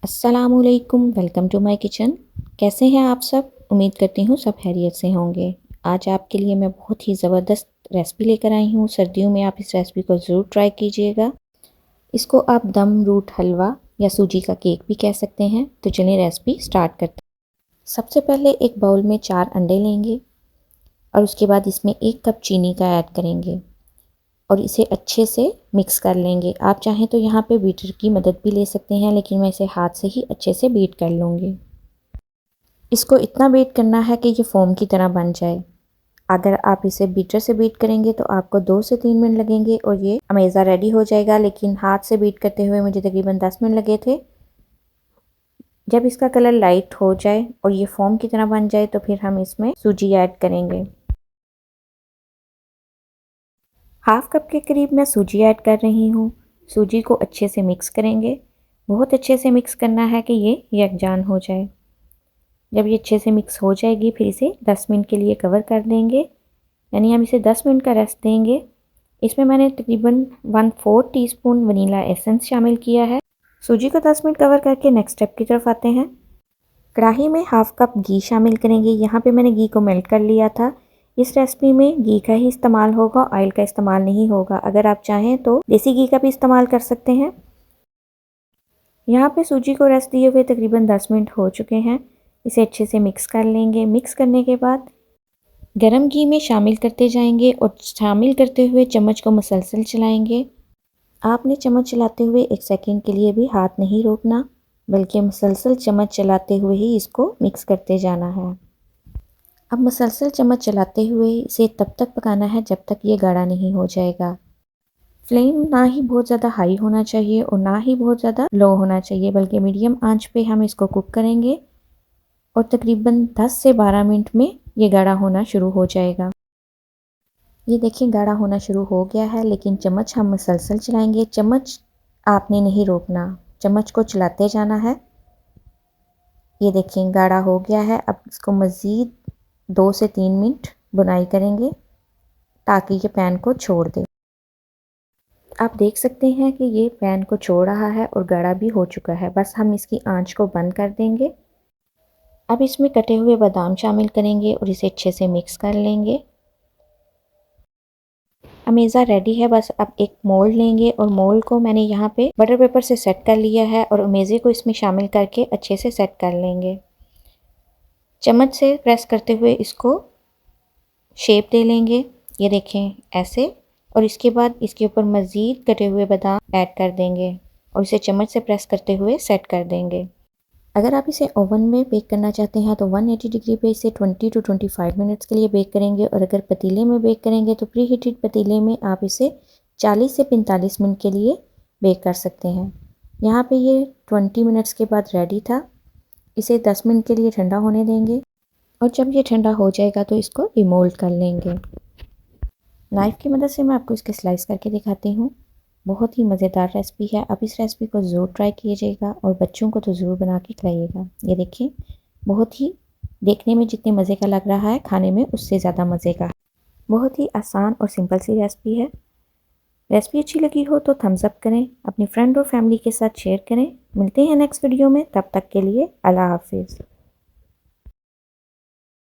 अस्सलामुअलैकुम, welcome to my kitchen. कैसे हैं आप सब? उम्मीद करती हूँ सब खैरियत से होंगे। आज आपके लिए मैं बहुत ही ज़बरदस्त रेसिपी लेकर आई हूँ। सर्दियों में आप इस रेसिपी को ज़रूर ट्राई कीजिएगा। इसको आप दम रूट हलवा या सूजी का केक भी कह सकते हैं। तो चलिए रेसिपी स्टार्ट करते हैं। सबसे पहले एक बाउल में 4 अंडे लेंगे और उसके बाद इसमें 1 कप चीनी का ऐड करेंगे और इसे अच्छे से मिक्स कर लेंगे। आप चाहें तो यहाँ पे बीटर की मदद भी ले सकते हैं, लेकिन मैं इसे हाथ से ही अच्छे से बीट कर लूँगी। इसको इतना बीट करना है कि ये फोम की तरह बन जाए। अगर आप इसे बीटर से बीट करेंगे तो आपको 2 से 3 मिनट लगेंगे और ये अमेज़ा रेडी हो जाएगा, लेकिन हाथ से बीट करते हुए मुझे तकरीबन 10 मिनट लगे थे। जब इसका कलर लाइट हो जाए और ये फोम की तरह बन जाए तो फिर हम इसमें सूजी ऐड करेंगे। हाफ कप के करीब मैं सूजी ऐड कर रही हूँ। सूजी को अच्छे से मिक्स करेंगे। बहुत अच्छे से मिक्स करना है कि ये यकजान हो जाए। जब ये अच्छे से मिक्स हो जाएगी फिर इसे 10 मिनट के लिए कवर कर देंगे, यानी हम इसे 10 मिनट का रेस्ट देंगे। इसमें मैंने तकरीबन 1/4 टीस्पून वनीला एसेंस शामिल किया है। सूजी को 10 मिनट कवर करके नेक्स्ट स्टेप की तरफ आते हैं। कढ़ाई में हाफ कप घी शामिल करेंगे। यहाँ पे मैंने घी को मेल्ट कर लिया था। इस रेसिपी में घी का ही इस्तेमाल होगा, ऑयल का इस्तेमाल नहीं होगा। अगर आप चाहें तो देसी घी का भी इस्तेमाल कर सकते हैं। यहाँ पे सूजी को रेस्ट दिए हुए तकरीबन 10 मिनट हो चुके हैं। इसे अच्छे से मिक्स कर लेंगे। मिक्स करने के बाद गरम घी में शामिल करते जाएंगे और शामिल करते हुए चम्मच को मुसलसल चलाएंगे। आपने चम्मच चलाते हुए 1 सेकंड के लिए भी हाथ नहीं रोकना, बल्कि मुसलसल चम्मच चलाते हुए ही इसको मिक्स करते जाना है। अब मुसलसल चम्मच चलाते हुए इसे तब तक पकाना है जब तक ये गाढ़ा नहीं हो जाएगा। फ्लेम ना ही बहुत ज़्यादा हाई होना चाहिए और ना ही बहुत ज़्यादा लो होना चाहिए, बल्कि मीडियम आंच पे हम इसको कुक करेंगे और तकरीबन 10 से 12 मिनट में ये गाढ़ा होना शुरू हो जाएगा। ये देखिए गाढ़ा होना शुरू हो गया है, लेकिन चम्मच हम मुसलसल चलाएंगे। चम्मच आपने नहीं रोकना, चम्मच को चलाते जाना है। ये देखिए गाढ़ा हो गया है। अब इसको मज़ीद 2 से 3 मिनट बुनाई करेंगे ताकि ये पैन को छोड़ दे। आप देख सकते हैं कि ये पैन को छोड़ रहा है और गाढ़ा भी हो चुका है। बस हम इसकी आंच को बंद कर देंगे। अब इसमें कटे हुए बादाम शामिल करेंगे और इसे अच्छे से मिक्स कर लेंगे। अमेज़ा रेडी है। बस अब एक मोल्ड लेंगे और मोल्ड को मैंने यहाँ पे बटर पेपर से सेट कर लिया है और अमेज़े को इसमें शामिल करके अच्छे से सेट कर लेंगे। चम्मच से प्रेस करते हुए इसको शेप दे लेंगे। ये देखें ऐसे, और इसके बाद इसके ऊपर मज़ीद कटे हुए बादाम ऐड कर देंगे और इसे चम्मच से प्रेस करते हुए सेट कर देंगे। अगर आप इसे ओवन में बेक करना चाहते हैं तो 180 डिग्री पे इसे 20 टू 25 मिनट्स के लिए बेक करेंगे, और अगर पतीले में बेक करेंगे तो प्री हीटेड पतीले में आप इसे 40 से 45 मिनट के लिए बेक कर सकते हैं। यहाँ पे ये 20 मिनट्स के बाद रेडी था। इसे 10 मिनट के लिए ठंडा होने देंगे और जब ये ठंडा हो जाएगा तो इसको रिमोल्ड कर लेंगे। नाइफ़ की मदद से मैं आपको इसके स्लाइस करके दिखाती हूँ। बहुत ही मज़ेदार रेसिपी है। आप इस रेसिपी को ज़रूर ट्राई कीजिएगा और बच्चों को तो ज़रूर बना के खिलाइएगा। ये देखिए बहुत ही देखने में जितने मज़े का लग रहा है, खाने में उससे ज़्यादा मज़े का। बहुत ही आसान और सिंपल सी रेसिपी है। रेसिपी अच्छी लगी हो तो थम्स अप करें, अपनी फ्रेंड और फैमिली के साथ शेयर करें। मिलते हैं नेक्स्ट वीडियो में, तब तक के लिए अल्लाह हाफिज़।